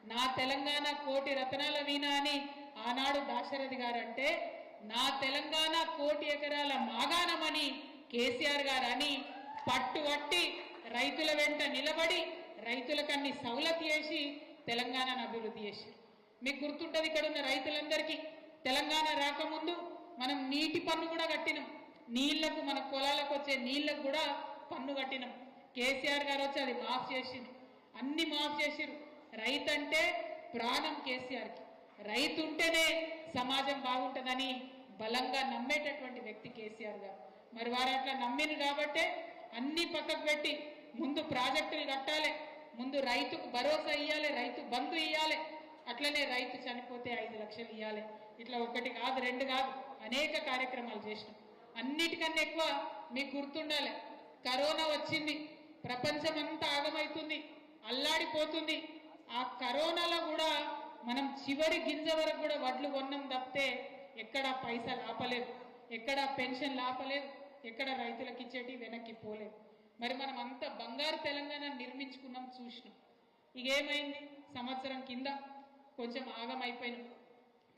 నా తెలంగాణ కోటి రతనాల వీణ అని ఆనాడు దాశరథి గారు అంటే, నా తెలంగాణ కోటి ఎకరాల మాగాణమని కేసీఆర్ గారు అని పట్టుబట్టి రైతుల వెంట నిలబడి రైతులకు అన్ని సౌలత్ చేసి తెలంగాణను అభివృద్ధి చేసి. మీకు గుర్తుంటది, ఇక్కడ ఉన్న రైతులందరికీ తెలంగాణ రాకముందు మనం నీటి పన్ను కూడా కట్టినాం. నీళ్లకు, మన పొలాలకు వచ్చే నీళ్లకు కూడా పన్ను కట్టినాం. కేసీఆర్ గారు వచ్చి అది మాఫ్ చేసిండు, అన్ని మాఫ్ చేసిరు. రైతు అంటే ప్రాణం కేసీఆర్కి. రైతు ఉంటేనే సమాజం బాగుంటుందని బలంగా నమ్మేటటువంటి వ్యక్తి కేసీఆర్ గారు. మరి వారు అట్లా నమ్మిను కాబట్టే అన్ని పక్కకు పెట్టి ముందు ప్రాజెక్టులు కట్టాలి, ముందు రైతుకు భరోసా ఇవ్వాలి, రైతు బంధు ఇవ్వాలి, అట్లనే రైతు చనిపోతే 5 లక్షలు ఇవ్వాలి. ఇట్లా ఒకటి కాదు, 2 కాదు, అనేక కార్యక్రమాలు చేసినాం. అన్నిటికన్నా ఎక్కువ మీకు గుర్తుండాలి, కరోనా వచ్చింది, ప్రపంచం అంతా ఆగమైతుంది, అల్లాడిపోతుంది. ఆ కరోనాలో కూడా మనం చివరి గింజ వరకు కూడా వడ్లు కొన్నాం తప్పితే ఎక్కడ పైసలు ఆపలేదు, ఎక్కడ పెన్షన్ ఆపలేదు, ఎక్కడ రైతులకు ఇచ్చేటి వెనక్కి పోలేదు. మరి మనం అంత బంగారు తెలంగాణ నిర్మించుకున్నాం, చూసినాం. ఇక ఏమైంది, సంవత్సరం కింద కొంచెం ఆగమైపోయినాం.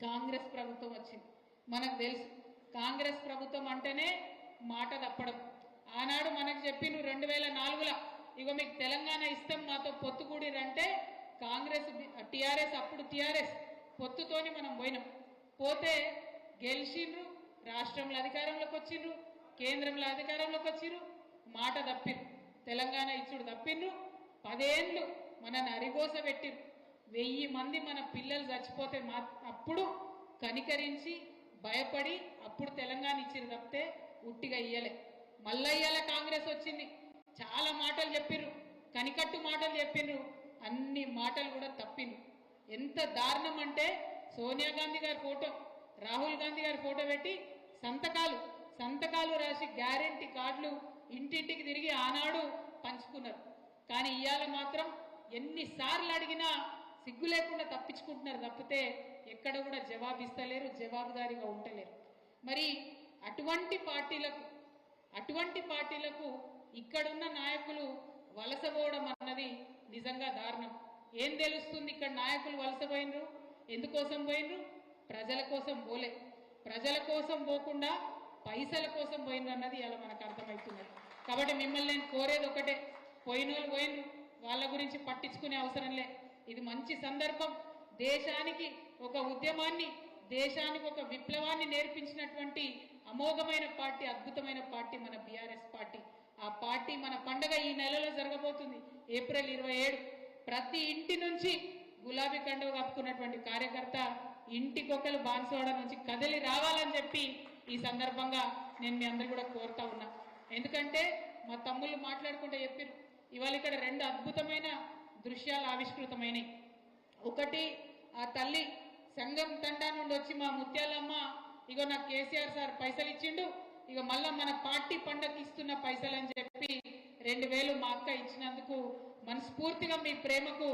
కాంగ్రెస్ ప్రభుత్వం వచ్చింది. మనకు తెలుసు, కాంగ్రెస్ ప్రభుత్వం అంటేనే మాట తప్పడం. ఆనాడు మనకు చెప్పిండ్రు 2004లో, ఇగో మీకు తెలంగాణ ఇస్తాం, మాతో పొత్తుకూడిరంటే కాంగ్రెస్, టీఆర్ఎస్, అప్పుడు టీఆర్ఎస్ పొత్తుతోని మనం పోయినాం. పోతే గెలిచిండ్రు, రాష్ట్రంలో అధికారంలోకి వచ్చిండ్రు, కేంద్రంలో అధికారంలోకి వచ్చిండ్రు, మాట తప్పిండ్రు, తెలంగాణ ఇచ్చుడు తప్పిండ్రు. 10 ఏళ్ళు మనని అరిగోస పెట్టిండ్రు. 1000 మంది మన పిల్లలు చచ్చిపోతే అప్పుడు కనికరించి భయపడి అప్పుడు తెలంగాణ ఇచ్చిరు తప్పితే ఉట్టిగా ఇయ్యలే. మళ్ళా ఇయ్యాల కాంగ్రెస్ వచ్చింది, చాలా మాటలు చెప్పిర్రు, కనికట్టు మాటలు చెప్పిర్రు, అన్ని మాటలు కూడా తప్పిండ్రు. ఎంత దారుణం అంటే, సోనియా గాంధీ గారి ఫోటో, రాహుల్ గాంధీ గారి ఫోటో పెట్టి సంతకాలు రాసి గ్యారెంటీ కార్డులు ఇంటింటికి తిరిగి ఆనాడు పంచుకున్నారు. కానీ ఇవాళ మాత్రం ఎన్నిసార్లు అడిగినా సిగ్గు లేకుండా తప్పించుకుంటున్నారు తప్పితే ఎక్కడ కూడా జవాబిస్తలేరు, జవాబుదారీగా ఉండలేరు. మరి అటువంటి పార్టీలకు ఇక్కడున్న నాయకులు వలసపోవడం అన్నది నిజంగా దారుణం. ఏం తెలుస్తుంది, ఇక్కడ నాయకులు వలసపోయినరు, ఎందుకోసం పోయినరు? ప్రజల కోసం పోలే. ప్రజల కోసం పోకుండా పైసల కోసం పోయినరు అన్నది ఇలా మనకు అర్థమవుతున్నది. కాబట్టి మిమ్మల్ని నేను కోరేది ఒకటే, పోయినోళ్ళు పోయినరు, వాళ్ళ గురించి పట్టించుకునే అవసరం లే. ఇది మంచి సందర్భం. దేశానికి ఒక ఉద్యమాన్ని, దేశానికి ఒక విప్లవాన్ని నేర్పించినటువంటి అమోఘమైన పార్టీ, అద్భుతమైన పార్టీ మన బీఆర్ఎస్ పార్టీ. ఆ పార్టీ మన పండగ ఈ నెలలో జరగబోతుంది, ఏప్రిల్ 27. ప్రతి ఇంటి నుంచి గులాబీ కండువ కప్పుకున్నటువంటి కార్యకర్త ఇంటికొకరు బాన్సువాడ నుంచి కదిలి రావాలని చెప్పి ఈ సందర్భంగా నేను మీ అందరూ కూడా కోరుతా ఉన్నా. ఎందుకంటే మా తమ్ముళ్ళు మాట్లాడుకుంటే చెప్పారు, ఇవాళ ఇక్కడ 2 అద్భుతమైన దృశ్యాలు ఆవిష్కృతమైనవి. ఒకటి, ఆ తల్లి సంఘం తండా నుండి వచ్చి మా ముత్యాలమ్మ, ఇగో నాకు కేసీఆర్ సార్ పైసలు ఇచ్చిండు, ఇక మళ్ళా మన పార్టీ పండగకి ఇస్తున్న పైసలు అని చెప్పి 2000 మా అక్క ఇచ్చినందుకు మనస్ఫూర్తిగా మీ ప్రేమకు